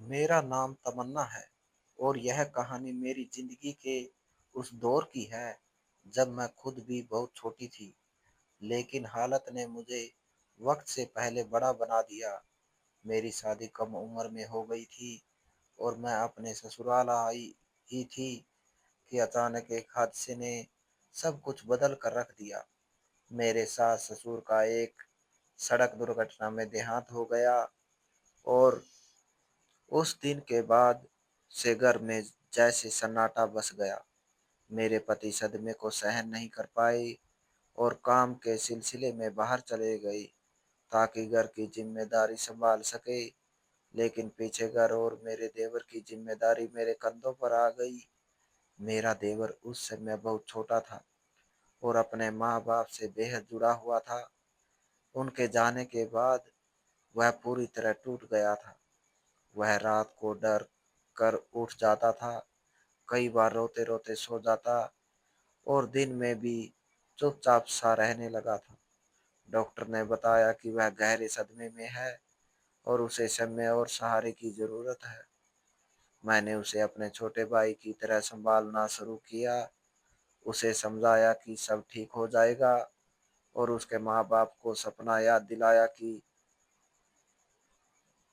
मेरा नाम तमन्ना है और यह कहानी मेरी जिंदगी के उस दौर की है जब मैं खुद भी बहुत छोटी थी। लेकिन हालत ने मुझे वक्त से पहले बड़ा बना दिया। मेरी शादी कम उम्र में हो गई थी और मैं अपने ससुराल आई ही थी कि अचानक एक हादसे ने सब कुछ बदल कर रख दिया। मेरे सास ससुर का एक सड़क दुर्घटना में देहांत हो गया और उस दिन के बाद से घर में जैसे सन्नाटा बस गया। मेरे पति सदमे को सहन नहीं कर पाए और काम के सिलसिले में बाहर चले गए ताकि घर की जिम्मेदारी संभाल सके। लेकिन पीछे घर और मेरे देवर की जिम्मेदारी मेरे कंधों पर आ गई। मेरा देवर उस समय बहुत छोटा था और अपने माँ बाप से बेहद जुड़ा हुआ था। उनके जाने के बाद वह पूरी तरह टूट गया था। वह रात को डर कर उठ जाता था, कई बार रोते रोते सो जाता और दिन में भी चुपचाप सा रहने लगा था। डॉक्टर ने बताया कि वह गहरे सदमे में है और उसे समय और सहारे की जरूरत है। मैंने उसे अपने छोटे भाई की तरह संभालना शुरू किया। उसे समझाया कि सब ठीक हो जाएगा और उसके माँ बाप को सपना याद दिलाया कि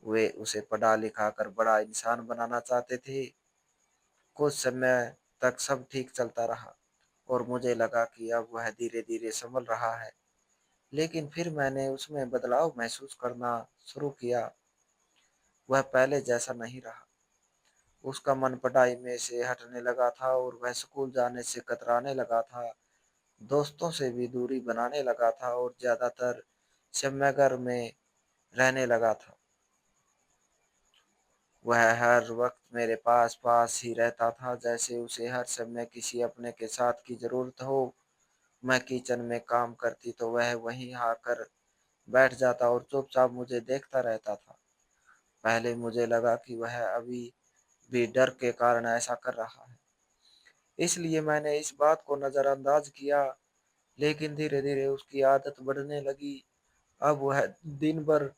वे उसे पढ़ा लिखा कर बड़ा इंसान बनाना चाहते थे। कुछ समय तक सब ठीक चलता रहा और मुझे लगा कि अब वह धीरे धीरे संभल रहा है। लेकिन फिर मैंने उसमें बदलाव महसूस करना शुरू किया। वह पहले जैसा नहीं रहा। उसका मन पढ़ाई में से हटने लगा था और वह स्कूल जाने से कतराने लगा था। दोस्तों से भी दूरी बनाने लगा था और ज्यादातर समय घर में रहने लगा था। वह हर वक्त मेरे पास पास ही रहता था, जैसे उसे हर समय किसी अपने के साथ की जरूरत हो। मैं किचन में काम करती तो वह वहीं आकर बैठ जाता और चुपचाप मुझे देखता रहता था। पहले मुझे लगा कि वह अभी भी डर के कारण ऐसा कर रहा है, इसलिए मैंने इस बात को नजरअंदाज किया। लेकिन धीरे धीरे उसकी आदत बढ़ने लगी। अब वह दिन भर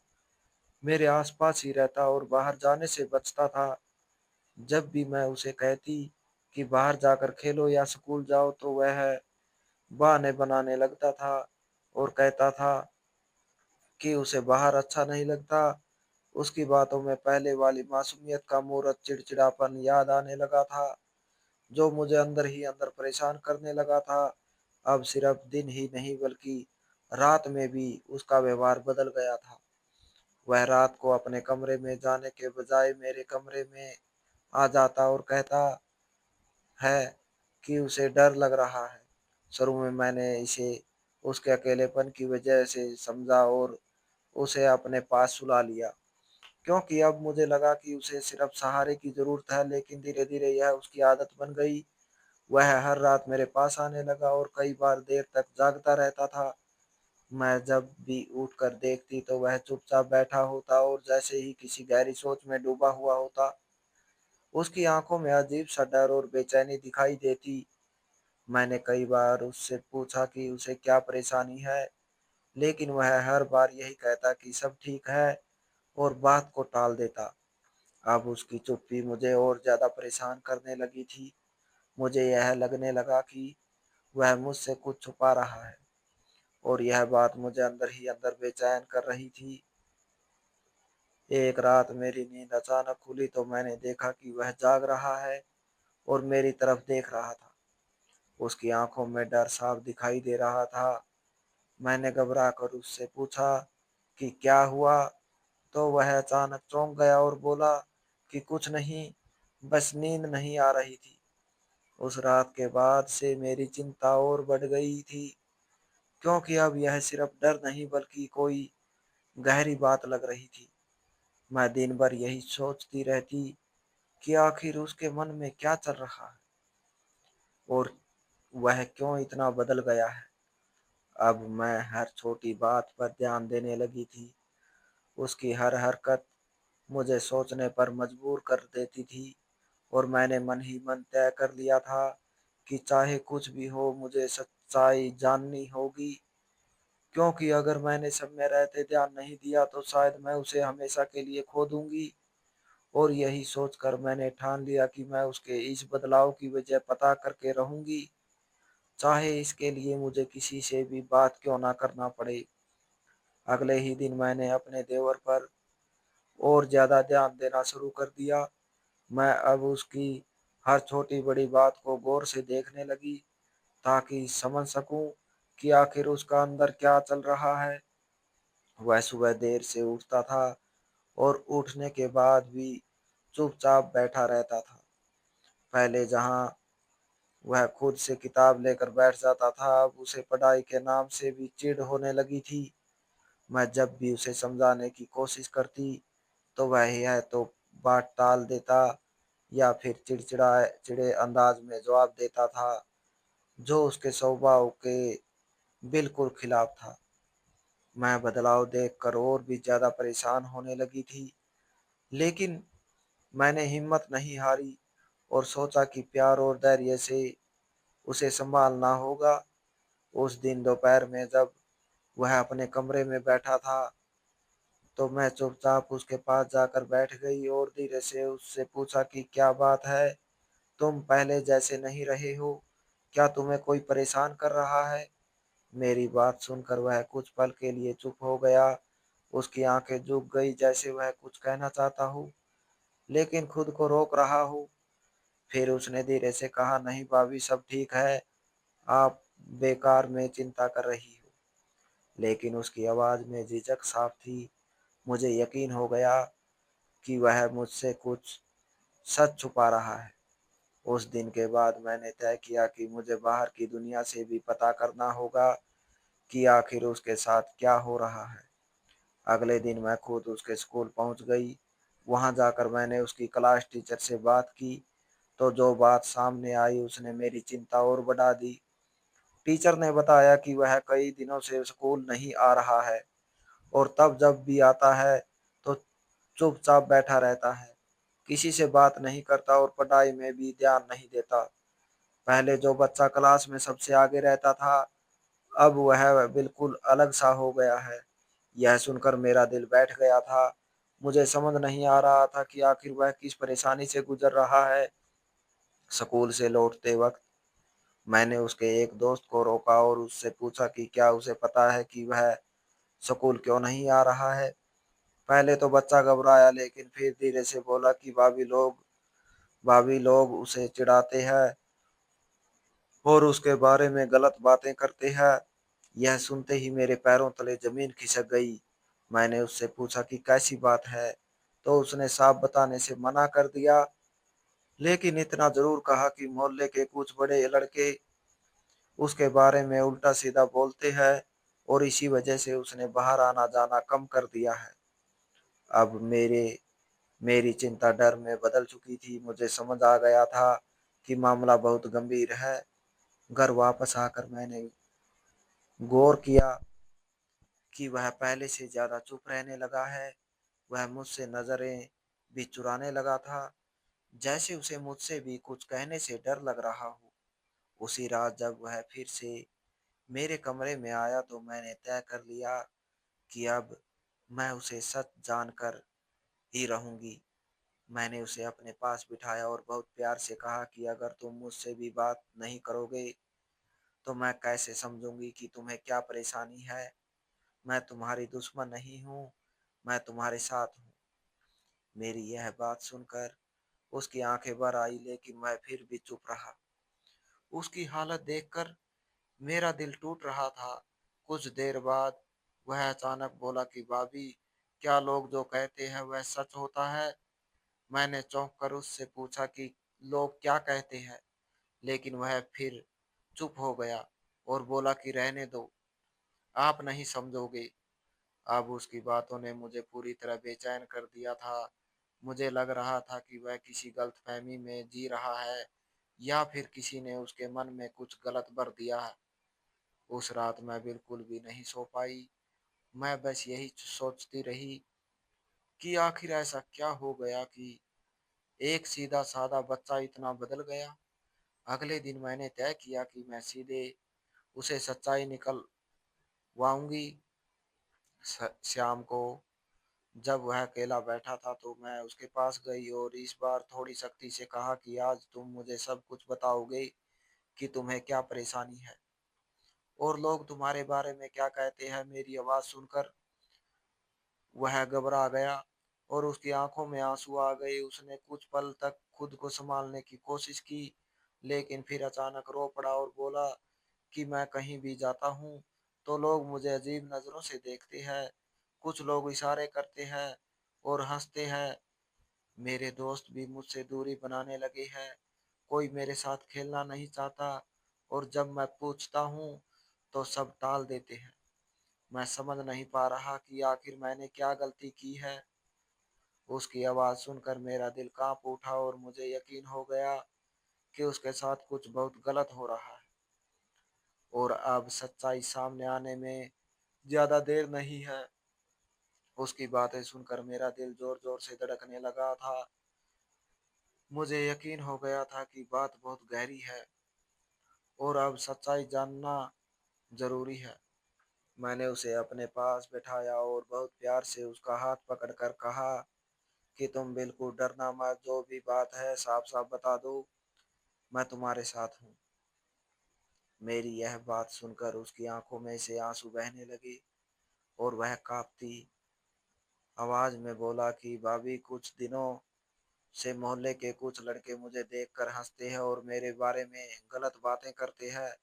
मेरे आसपास ही रहता और बाहर जाने से बचता था। जब भी मैं उसे कहती कि बाहर जाकर खेलो या स्कूल जाओ तो वह बहाने बनाने लगता था और कहता था कि उसे बाहर अच्छा नहीं लगता। उसकी बातों में पहले वाली मासूमियत का मूर्त चिड़चिड़ापन याद आने लगा था, जो मुझे अंदर ही अंदर परेशान करने लगा था। अब सिर्फ दिन ही नहीं बल्कि रात में भी उसका व्यवहार बदल गया था। वह रात को अपने कमरे में जाने के बजाय मेरे कमरे में आ जाता और कहता है कि उसे डर लग रहा है। शुरू में मैंने इसे उसके अकेलेपन की वजह से समझा और उसे अपने पास सुला लिया, क्योंकि अब मुझे लगा कि उसे सिर्फ सहारे की जरूरत है। लेकिन धीरे धीरे यह उसकी आदत बन गई। वह हर रात मेरे पास आने लगा और कई बार देर तक जागता रहता था। मैं जब भी उठकर देखती तो वह चुपचाप बैठा होता और जैसे ही किसी गहरी सोच में डूबा हुआ होता। उसकी आंखों में अजीब सा डर और बेचैनी दिखाई देती। मैंने कई बार उससे पूछा कि उसे क्या परेशानी है, लेकिन वह हर बार यही कहता कि सब ठीक है और बात को टाल देता। अब उसकी चुप्पी मुझे और ज्यादा परेशान करने लगी थी। मुझे यह लगने लगा कि वह मुझसे कुछ छुपा रहा है और यह बात मुझे अंदर ही अंदर बेचैन कर रही थी। एक रात मेरी नींद अचानक खुली तो मैंने देखा कि वह जाग रहा है और मेरी तरफ देख रहा था। उसकी आंखों में डर साफ दिखाई दे रहा था। मैंने घबरा कर उससे पूछा कि क्या हुआ, तो वह अचानक चौंक गया और बोला कि कुछ नहीं, बस नींद नहीं आ रही थी। उस रात के बाद से मेरी चिंता और बढ़ गई थी, क्योंकि अब यह सिर्फ डर नहीं बल्कि कोई गहरी बात लग रही थी। मैं दिन भर यही सोचती रहती कि आखिर उसके मन में क्या चल रहा है और वह क्यों इतना बदल गया है। अब मैं हर छोटी बात पर ध्यान देने लगी थी। उसकी हर हरकत मुझे सोचने पर मजबूर कर देती थी और मैंने मन ही मन तय कर लिया था कि चाहे कुछ भी हो मुझे सच्चाई जाननी होगी, क्योंकि अगर मैंने सब में रहते ध्यान नहीं दिया तो शायद मैं उसे हमेशा के लिए खो दूंगी। और यही सोचकर मैंने ठान लिया कि मैं उसके इस बदलाव की वजह पता करके रहूंगी, चाहे इसके लिए मुझे किसी से भी बात क्यों ना करना पड़े। अगले ही दिन मैंने अपने देवर पर और ज्यादा ध्यान देना शुरू कर दिया। मैं अब उसकी हर छोटी बड़ी बात को गौर से देखने लगी, ताकि समझ सकूं कि आखिर उसका अंदर क्या चल रहा है। वह सुबह देर से उठता था और उठने के बाद भी चुपचाप बैठा रहता था। पहले जहां वह खुद से किताब लेकर बैठ जाता था, अब उसे पढ़ाई के नाम से भी चिढ़ होने लगी थी। मैं जब भी उसे समझाने की कोशिश करती तो वह यह तो बात टाल देता या फिर चिड़चिड़ा चिड़े अंदाज में जवाब देता था, जो उसके स्वभाव के बिल्कुल खिलाफ था। मैं बदलाव देखकर और भी ज्यादा परेशान होने लगी थी, लेकिन मैंने हिम्मत नहीं हारी और सोचा कि प्यार और धैर्य से उसे संभालना होगा। उस दिन दोपहर में जब वह अपने कमरे में बैठा था, तो मैं चुपचाप उसके पास जाकर बैठ गई और धीरे से उससे पूछा कि क्या बात है, तुम पहले जैसे नहीं रहे हो, क्या तुम्हें कोई परेशान कर रहा है। मेरी बात सुनकर वह कुछ पल के लिए चुप हो गया। उसकी आंखें झुक गई, जैसे वह कुछ कहना चाहता हो लेकिन खुद को रोक रहा हो। फिर उसने धीरे से कहा, नहीं भाभी, सब ठीक है, आप बेकार में चिंता कर रही हो। लेकिन उसकी आवाज में झिझक साफ थी। मुझे यकीन हो गया कि वह मुझसे कुछ सच छुपा रहा है। उस दिन के बाद मैंने तय किया कि मुझे बाहर की दुनिया से भी पता करना होगा कि आखिर उसके साथ क्या हो रहा है। अगले दिन मैं खुद उसके स्कूल पहुंच गई। वहां जाकर मैंने उसकी क्लास टीचर से बात की, तो जो बात सामने आई उसने मेरी चिंता और बढ़ा दी। टीचर ने बताया कि वह कई दिनों से स्कूल नहीं आ रहा है और तब जब भी आता है तो चुपचाप बैठा रहता है, किसी से बात नहीं करता और पढ़ाई में भी ध्यान नहीं देता। पहले जो बच्चा क्लास में सबसे आगे रहता था, अब वह बिल्कुल अलग सा हो गया है। यह सुनकर मेरा दिल बैठ गया था। मुझे समझ नहीं आ रहा था कि आखिर वह किस परेशानी से गुजर रहा है। स्कूल से लौटते वक्त मैंने उसके एक दोस्त को रोका और उससे पूछा कि क्या उसे पता है कि वह स्कूल क्यों नहीं आ रहा है। पहले तो बच्चा घबराया, लेकिन फिर धीरे से बोला कि भाभी लोग उसे चिढ़ाते हैं और उसके बारे में गलत बातें करते हैं। यह सुनते ही मेरे पैरों तले जमीन खिसक गई। मैंने उससे पूछा कि कैसी बात है, तो उसने साफ बताने से मना कर दिया, लेकिन इतना जरूर कहा कि मोहल्ले के कुछ बड़े लड़के उसके बारे में उल्टा सीधा बोलते हैं और इसी वजह से उसने बाहर आना जाना कम कर दिया है। अब मेरी चिंता डर में बदल चुकी थी। मुझे समझ आ गया था कि मामला बहुत गंभीर है। घर वापस आकर मैंने गौर किया कि वह पहले से ज्यादा चुप रहने लगा है। वह मुझसे नजरें भी चुराने लगा था, जैसे उसे मुझसे भी कुछ कहने से डर लग रहा हो। उसी रात जब वह फिर से मेरे कमरे में आया, तो मैंने तय कर लिया कि अब मैं उसे सच जानकर ही रहूंगी। मैंने उसे अपने पास बिठाया और बहुत प्यार से कहा कि अगर तुम मुझसे भी बात नहीं करोगे तो मैं कैसे समझूंगी कि तुम्हें क्या परेशानी है। मैं तुम्हारी दुश्मन नहीं हूँ, मैं तुम्हारे साथ हूँ। मेरी यह बात सुनकर उसकी आंखें भर आई, लेकिन वह फिर भी चुप रहा। उसकी हालत देखकर मेरा दिल टूट रहा था। कुछ देर बाद वह अचानक बोला कि भाभी, क्या लोग जो कहते हैं वह सच होता है। मैंने चौंक कर उससे पूछा कि लोग क्या कहते हैं, लेकिन वह फिर चुप हो गया और बोला कि रहने दो, आप नहीं समझोगे। अब उसकी बातों ने मुझे पूरी तरह बेचैन कर दिया था। मुझे लग रहा था कि वह किसी गलतफहमी में जी रहा है या फिर किसी ने उसके मन में कुछ गलत भर दिया है। उस रात मैं बिल्कुल भी नहीं सो पाई। मैं बस यही सोचती रही कि आखिर ऐसा क्या हो गया कि एक सीधा साधा बच्चा इतना बदल गया। अगले दिन मैंने तय किया कि मैं सीधे उसे सच्चाई निकलवाऊंगी। शाम को जब वह अकेला बैठा था तो मैं उसके पास गई और इस बार थोड़ी सख्ती से कहा कि आज तुम मुझे सब कुछ बताओगे कि तुम्हें क्या परेशानी है और लोग तुम्हारे बारे में क्या कहते हैं। मेरी आवाज सुनकर वह घबरा गया और उसकी आंखों में आंसू आ गए। उसने कुछ पल तक खुद को संभालने की कोशिश की, लेकिन फिर अचानक रो पड़ा और बोला कि मैं कहीं भी जाता हूँ तो लोग मुझे अजीब नजरों से देखते हैं। कुछ लोग इशारे करते हैं और हंसते हैं। मेरे दोस्त भी मुझसे दूरी बनाने लगे हैं। कोई मेरे साथ खेलना नहीं चाहता और जब मैं पूछता हूँ तो सब टाल देते हैं। मैं समझ नहीं पा रहा कि आखिर मैंने क्या गलती की है। उसकी आवाज़ सुनकर मेरा दिल कांप उठा और मुझे यकीन हो गया कि उसके साथ कुछ बहुत गलत हो रहा है और अब सच्चाई सामने आने में ज्यादा देर नहीं है। उसकी बातें सुनकर मेरा दिल जोर जोर से धड़कने लगा था। मुझे यकीन हो गया था कि बात बहुत गहरी है और अब सच्चाई जानना जरूरी है। मैंने उसे अपने पास बैठाया और बहुत प्यार से उसका हाथ पकड़कर कहा कि तुम बिल्कुल डरना मत, जो भी बात है साफ साफ बता दो, मैं तुम्हारे साथ हूँ। मेरी यह बात सुनकर उसकी आंखों में से आंसू बहने लगे और वह कांपती आवाज में बोला कि भाभी, कुछ दिनों से मोहल्ले के कुछ लड़के मुझे देखकर हंसते हैं और मेरे बारे में गलत बातें करते हैं।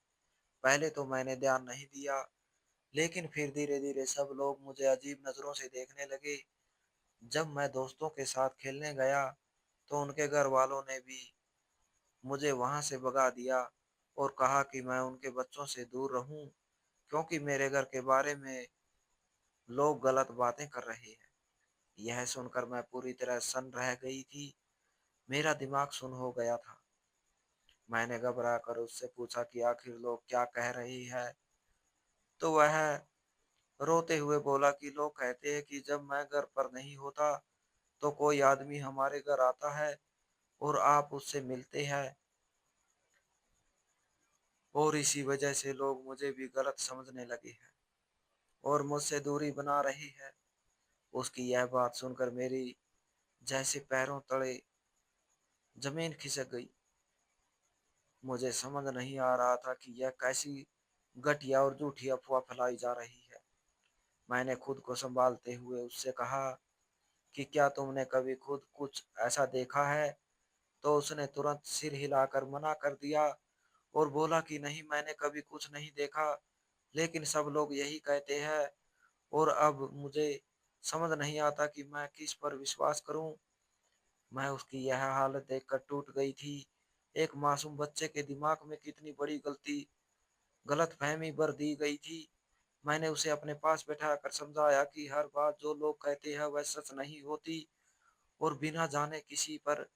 पहले तो मैंने ध्यान नहीं दिया, लेकिन फिर धीरे धीरे सब लोग मुझे अजीब नजरों से देखने लगे। जब मैं दोस्तों के साथ खेलने गया तो उनके घर वालों ने भी मुझे वहां से भगा दिया और कहा कि मैं उनके बच्चों से दूर रहूं, क्योंकि मेरे घर के बारे में लोग गलत बातें कर रहे हैं। यह सुनकर मैं पूरी तरह सन्न रह गई थी। मेरा दिमाग सुन्न हो गया था। मैंने घबरा कर उससे पूछा कि आखिर लोग क्या कह रही है। तो वह रोते हुए बोला कि लोग कहते हैं कि जब मैं घर पर नहीं होता तो कोई आदमी हमारे घर आता है और आप उससे मिलते हैं और इसी वजह से लोग मुझे भी गलत समझने लगे हैं और मुझसे दूरी बना रही है। उसकी यह बात सुनकर मेरी जैसे पैरों तले जमीन खिसक गई। मुझे समझ नहीं आ रहा था कि यह कैसी घटिया और झूठी अफवाह फैलाई जा रही है। मैंने खुद को संभालते हुए उससे कहा कि क्या तुमने कभी खुद कुछ ऐसा देखा है। तो उसने तुरंत सिर हिलाकर मना कर दिया और बोला कि नहीं, मैंने कभी कुछ नहीं देखा, लेकिन सब लोग यही कहते हैं और अब मुझे समझ नहीं आता कि मैं किस पर विश्वास करूं। मैं उसकी यह हालत देखकर टूट गई थी। एक मासूम बच्चे के दिमाग में कितनी बड़ी गलतफहमी भर दी गई थी। मैंने उसे अपने पास बैठाकर समझाया कि हर बात जो लोग कहते हैं वह सच नहीं होती और बिना जाने किसी पर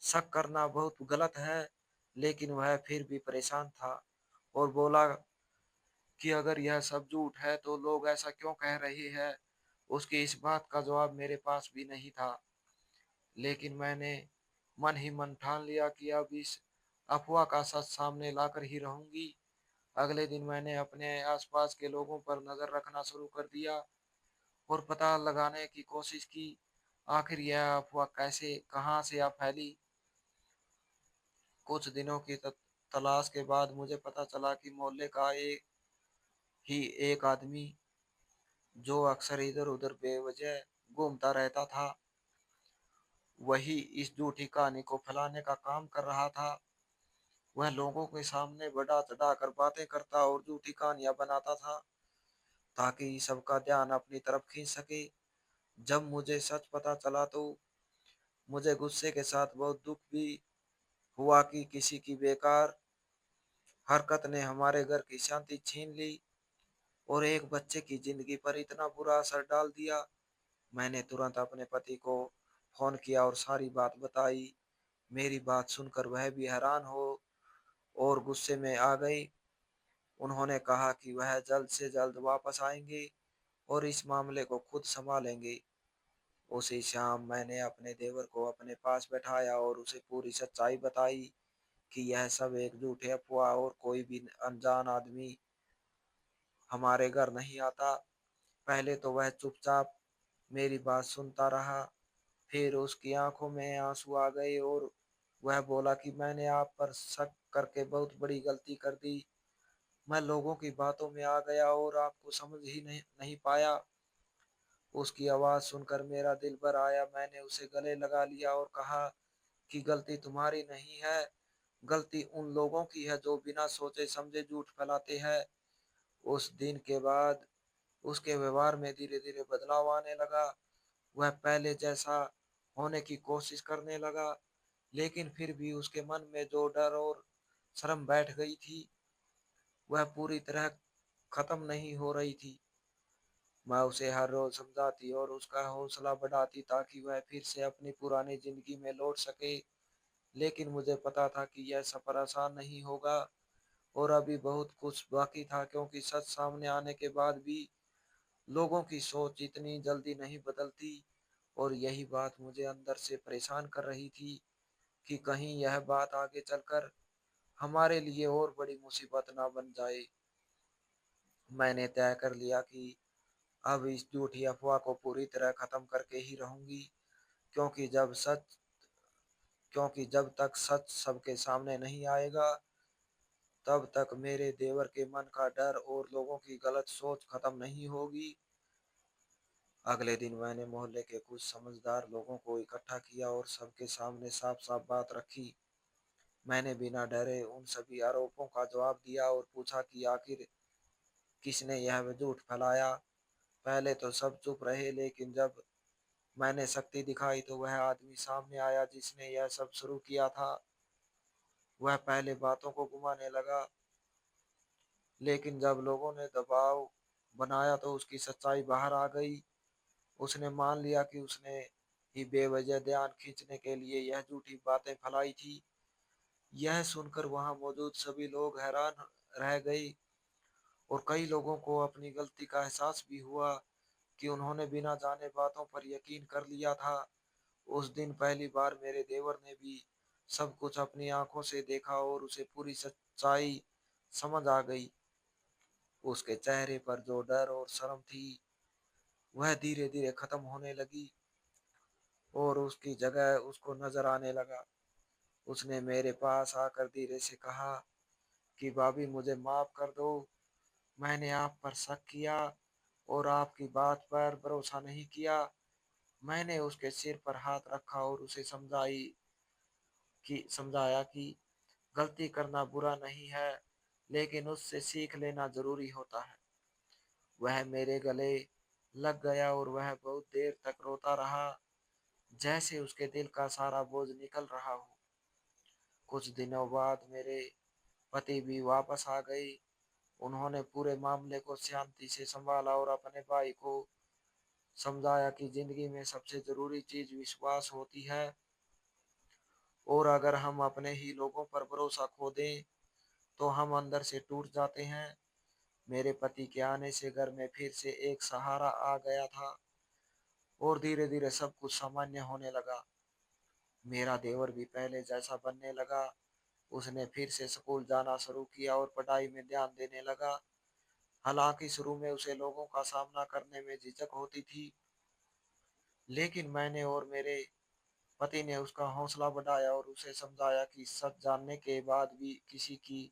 शक करना बहुत गलत है। लेकिन वह फिर भी परेशान था और बोला कि अगर यह सब झूठ है तो लोग ऐसा क्यों कह रहे हैं। उसकी इस बात का जवाब मेरे पास भी नहीं था, लेकिन मैंने मन ही मन ठान लिया कि अब इस अफवाह का सच सामने लाकर ही रहूंगी। अगले दिन मैंने अपने आसपास के लोगों पर नजर रखना शुरू कर दिया और पता लगाने की कोशिश की आखिर यह अफवाह कैसे कहाँ से आ फैली। कुछ दिनों की तलाश के बाद मुझे पता चला कि मोहल्ले का एक आदमी जो अक्सर इधर उधर बेवजह घूमता रहता था, वही इस झूठी कहानी को फैलाने का काम कर रहा था। वह लोगों के सामने बढ़ा चढ़ाकर बातें करता और झूठी कहानियां बनाता था ताकि सबका ध्यान अपनी तरफ खींच सके। जब मुझे सच पता चला तो मुझे गुस्से के साथ बहुत दुख भी हुआ कि किसी की बेकार हरकत ने हमारे घर की शांति छीन ली और एक बच्चे की जिंदगी पर इतना बुरा असर डाल दिया। मैंने तुरंत अपने पति को फोन किया और सारी बात बताई। मेरी बात सुनकर वह भी हैरान हो और गुस्से में आ गई। उन्होंने कहा कि वह जल्द से जल्द वापस आएंगे और इस मामले को खुद संभालेंगे। उसी शाम मैंने अपने देवर को अपने पास बैठाया और उसे पूरी सच्चाई बताई कि यह सब एक झूठे अफवाह और कोई भी अनजान आदमी हमारे घर नहीं आता। पहले तो वह चुपचाप मेरी बात सुनता रहा। फिर उसकी आंखों में आंसू आ गए और वह बोला कि मैंने आप पर शक करके बहुत बड़ी गलती कर दी। मैं लोगों की बातों में आ गया और आपको समझ ही नहीं पाया। उसकी आवाज़ सुनकर मेरा दिल भर आया। मैंने उसे गले लगा लिया और कहा कि गलती तुम्हारी नहीं है, गलती उन लोगों की है जो बिना सोचे समझे झूठ फैलाते हैं। उस दिन के बाद उसके व्यवहार में धीरे-धीरे बदलाव आने लगा। वह पहले जैसा होने की कोशिश करने लगा, लेकिन फिर भी उसके मन में जो डर और शर्म बैठ गई थी, वह पूरी तरह खत्म नहीं हो रही थी। मैं उसे हर रोज समझाती और उसका हौसला बढ़ाती ताकि वह फिर से अपनी पुरानी जिंदगी में लौट सके। लेकिन मुझे पता था कि यह सफर आसान नहीं होगा और अभी बहुत कुछ बाकी था, क्योंकि सच सामने आने के बाद भी लोगों की सोच इतनी जल्दी नहीं बदलती। और यही बात मुझे अंदर से परेशान कर रही थी कि कहीं यह बात आगे चलकर हमारे लिए और बड़ी मुसीबत ना बन जाए। मैंने तय कर लिया कि अब इस झूठी अफवाह को पूरी तरह खत्म करके ही रहूंगी, क्योंकि जब सच क्योंकि जब तक सच सबके सामने नहीं आएगा, तब तक मेरे देवर के मन का डर और लोगों की गलत सोच खत्म नहीं होगी। अगले दिन मैंने मोहल्ले के कुछ समझदार लोगों को इकट्ठा किया और सबके सामने साफ साफ बात रखी। मैंने बिना डरे उन सभी आरोपों का जवाब दिया और पूछा कि आखिर किसने यह झूठ फैलाया। पहले तो सब चुप रहे, लेकिन जब मैंने शक्ति दिखाई तो वह आदमी सामने आया जिसने यह सब शुरू किया था। वह पहले बातों को घुमाने लगा, लेकिन जब लोगों ने दबाव बनाया तो उसकी सच्चाई बाहर आ गई। उसने मान लिया कि उसने ही बेवजह ध्यान खींचने के लिए यह झूठी बातें फैलाई थी। यह सुनकर वहां मौजूद सभी लोग हैरान रह गए और कई लोगों को अपनी गलती का एहसास भी हुआ कि उन्होंने बिना जाने बातों पर यकीन कर लिया था। उस दिन पहली बार मेरे देवर ने भी सब कुछ अपनी आंखों से देखा और उसे पूरी सच्चाई समझ आ गई। उसके चेहरे पर जो डर और शर्म थी, वह धीरे धीरे खत्म होने लगी और उसकी जगह उसको नजर आने लगा। उसने मेरे पास आकर धीरे से कहा कि भाभी, मुझे माफ कर दो। मैंने आप पर शक किया और आपकी बात पर भरोसा नहीं किया। मैंने उसके सिर पर हाथ रखा और उसे समझाया कि गलती करना बुरा नहीं है, लेकिन उससे सीख लेना जरूरी होता है। वह मेरे गले लग गया और वह बहुत देर तक रोता रहा, जैसे उसके दिल का सारा बोझ निकल रहा हो। कुछ दिनों बाद मेरे पति भी वापस आ गए। उन्होंने पूरे मामले को शांति से संभाला और अपने भाई को समझाया कि जिंदगी में सबसे जरूरी चीज विश्वास होती है, और अगर हम अपने ही लोगों पर भरोसा खो दें तो हम अंदर से टूट जाते हैं। मेरे पति के आने से घर में फिर से एक सहारा आ गया था और धीरे धीरे सब कुछ सामान्य होने लगा। मेरा देवर भी पहले जैसा बनने लगा। उसने फिर से स्कूल जाना शुरू किया और पढ़ाई में ध्यान देने लगा। हालांकि शुरू में उसे लोगों का सामना करने में झिझक होती थी, लेकिन मैंने और मेरे पति ने उसका हौसला बढ़ाया और उसे समझाया कि सच जानने के बाद भी किसी की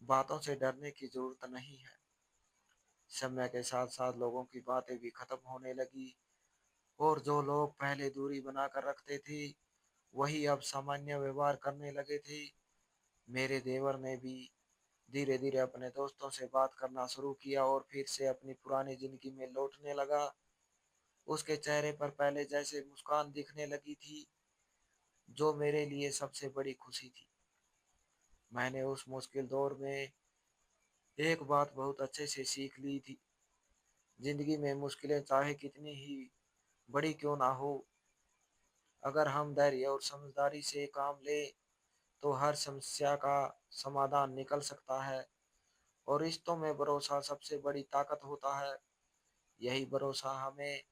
बातों से डरने की जरूरत नहीं है। समय के साथ साथ लोगों की बातें भी खत्म होने लगी और जो लोग पहले दूरी बनाकर रखते थे, वही अब सामान्य व्यवहार करने लगे थे। मेरे देवर ने भी धीरे धीरे अपने दोस्तों से बात करना शुरू किया और फिर से अपनी पुरानी जिंदगी में लौटने लगा। उसके चेहरे पर पहले जैसे मुस्कान दिखने लगी थी, जो मेरे लिए सबसे बड़ी खुशी थी। मैंने उस मुश्किल दौर में एक बात बहुत अच्छे से सीख ली थी। जिंदगी में मुश्किलें चाहे कितनी ही बड़ी क्यों ना हो, अगर हम धैर्य और समझदारी से काम लें तो हर समस्या का समाधान निकल सकता है। और रिश्तों में भरोसा सबसे बड़ी ताकत होता है। यही भरोसा हमें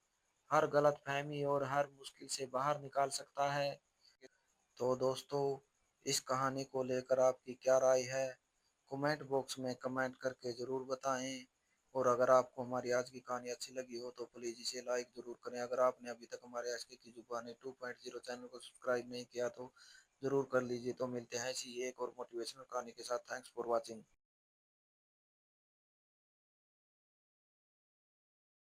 हर गलत फहमी और हर मुश्किल से बाहर निकाल सकता है। तो दोस्तों, इस कहानी को लेकर आपकी क्या राय है? कमेंट बॉक्स में कमेंट करके ज़रूर बताएं। और अगर आपको हमारी आज की कहानी अच्छी लगी हो तो प्लीज़ इसे लाइक ज़रूर करें। अगर आपने अभी तक हमारे आज की जुबानी 2.0 चैनल को सब्सक्राइब नहीं किया तो ज़रूर कर लीजिए। तो मिलते हैं ऐसी ही एक और मोटिवेशनल कहानी के साथ। Thanks for watching.